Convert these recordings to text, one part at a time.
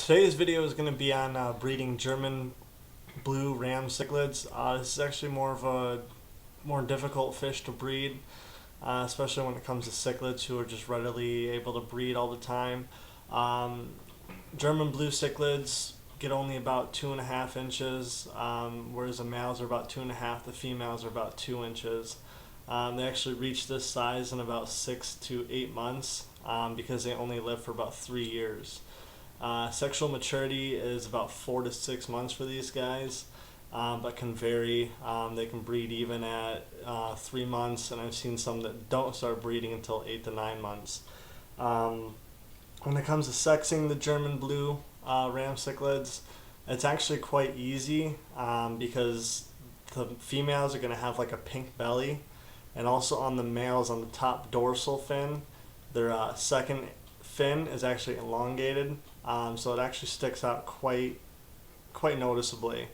Today's video is going to be on breeding German blue ram cichlids. This is actually more difficult fish to breed, especially when it comes to cichlids who are just readily able to breed all the time. German blue cichlids get only about 2.5 inches, whereas the males are about 2.5. The females are about 2 inches. They actually reach this size in about 6 to 8 months because they only live for about 3 years. Sexual maturity is about 4 to 6 months for these guys, but can vary. They can breed even at 3 months, and I've seen some that don't start breeding until 8 to 9 months. When it comes to sexing the German blue ram cichlids, it's actually quite easy because the females are going to have like a pink belly, and also on the males, on the top dorsal fin, their second fin is actually elongated, so it actually sticks out quite noticeably,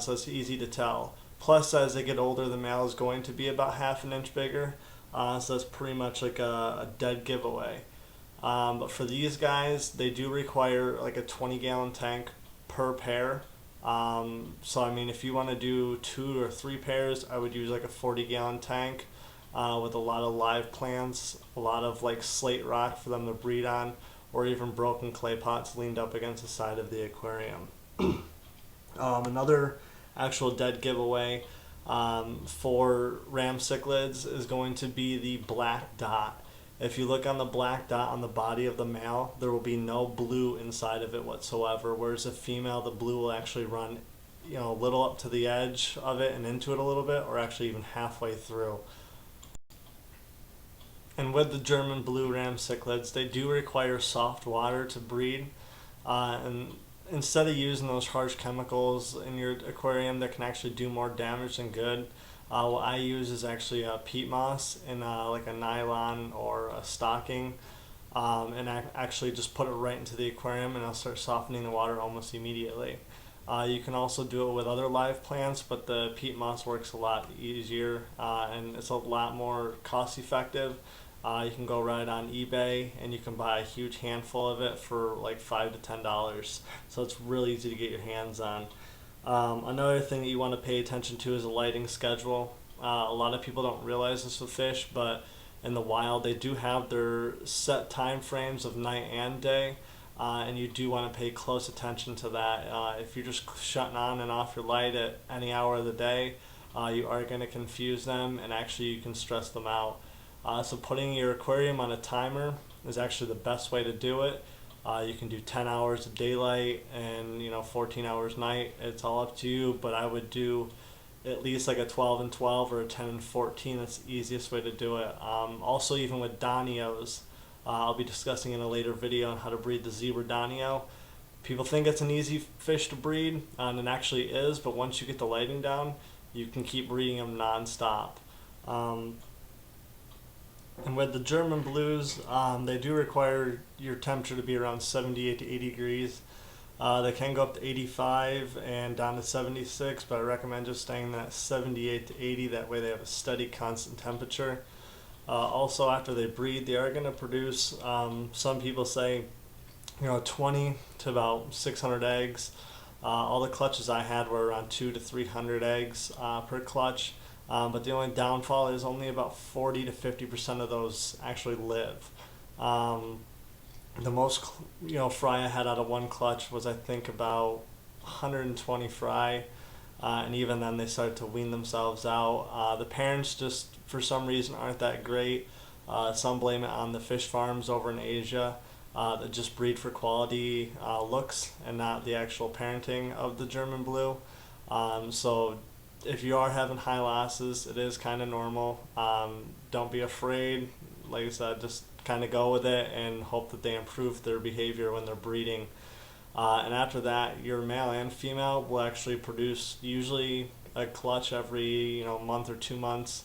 so it's easy to tell. Plus, as they get older, the male is going to be about 1/2 inch bigger, so that's pretty much like a dead giveaway. But for these guys, they do require like a 20-gallon tank per pair. So I mean, if you want to do 2 or 3 pairs, I would use like a 40-gallon tank with a lot of live plants, a lot of like slate rock for them to breed on, or even broken clay pots leaned up against the side of the aquarium. Another actual dead giveaway for ram cichlids is going to be the black dot. If you look on the black dot on the body of the male, there will be no blue inside of it whatsoever, whereas the female, the blue will actually run, a little up to the edge of it and into it a little bit, or actually even halfway through. And with the German blue ram cichlids, they do require soft water to breed, and instead of using those harsh chemicals in your aquarium that can actually do more damage than good, what I use is actually peat moss in like a nylon or a stocking, and I actually just put it right into the aquarium, and I'll start softening the water almost immediately. You can also do it with other live plants, but the peat moss works a lot easier, and it's a lot more cost effective. You can go right on eBay and you can buy a huge handful of it for like $5 to $10, so it's really easy to get your hands on. Another thing that you want to pay attention to is a lighting schedule. A lot of people don't realize this with fish, but in the wild they do have their set time frames of night and day, and you do want to pay close attention to that. If you're just shutting on and off your light at any hour of the day, you are going to confuse them, and actually you can stress them out. So putting your aquarium on a timer is actually the best way to do it. You can do 10 hours of daylight and 14 hours night. It's all up to you, but I would do at least like a 12 and 12 or a 10 and 14. That's the easiest way to do it. Also, even with Danios, I'll be discussing in a later video on how to breed the zebra Danio. People think it's an easy fish to breed, and it actually is, but once you get the lighting down, you can keep breeding them non-stop. And with the German blues, they do require your temperature to be around 78 to 80 degrees. They can go up to 85 and down to 76, but I recommend just staying at 78 to 80. That way they have a steady, constant temperature. Also, after they breed, they are going to produce, some people say, 20 to about 600 eggs. All the clutches I had were around 200 to 300 eggs per clutch. But the only downfall is only about 40 to 50% of those actually live. The most fry I had out of one clutch was I think about 120 fry, and even then they started to wean themselves out. The parents just for some reason aren't that great. Some blame it on the fish farms over in Asia that just breed for quality looks and not the actual parenting of the German blue. So if you are having high losses, it is kind of normal. Don't be afraid. Like I said, just kind of go with it and hope that they improve their behavior when they're breeding. And after that, your male and female will actually produce usually a clutch every month or 2 months.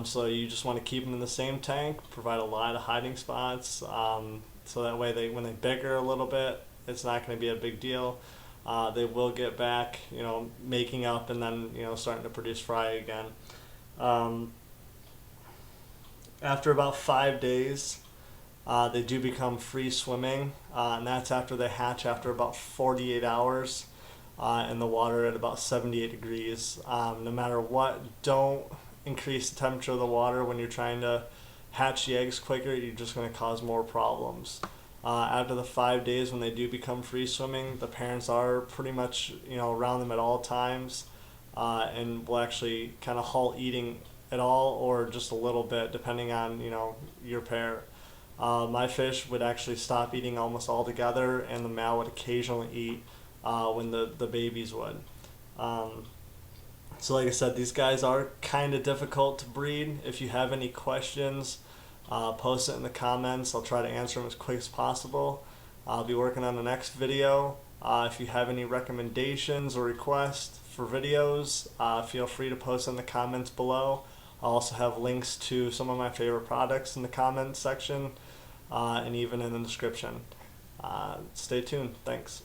So you just want to keep them in the same tank, provide a lot of hiding spots, so that way when they bigger a little bit, it's not going to be a big deal. They will get back, making up and then, starting to produce fry again. After about 5 days, They do become free swimming, and that's after they hatch after about 48 hours in the water at about 78 degrees. No matter what, don't increase the temperature of the water when you're trying to hatch the eggs quicker. You're just going to cause more problems. After the 5 days when they do become free swimming, the parents are pretty much around them at all times, and will actually kind of halt eating at all or just a little bit depending on your pair. My fish would actually stop eating almost altogether, and the male would occasionally eat when the babies would. So like I said, these guys are kind of difficult to breed. If you have any questions, post it in the comments. I'll try to answer them as quick as possible. I'll be working on the next video. If you have any recommendations or requests for videos, feel free to post in the comments below. I'll also have links to some of my favorite products in the comments section, and even in the description. Stay tuned. Thanks.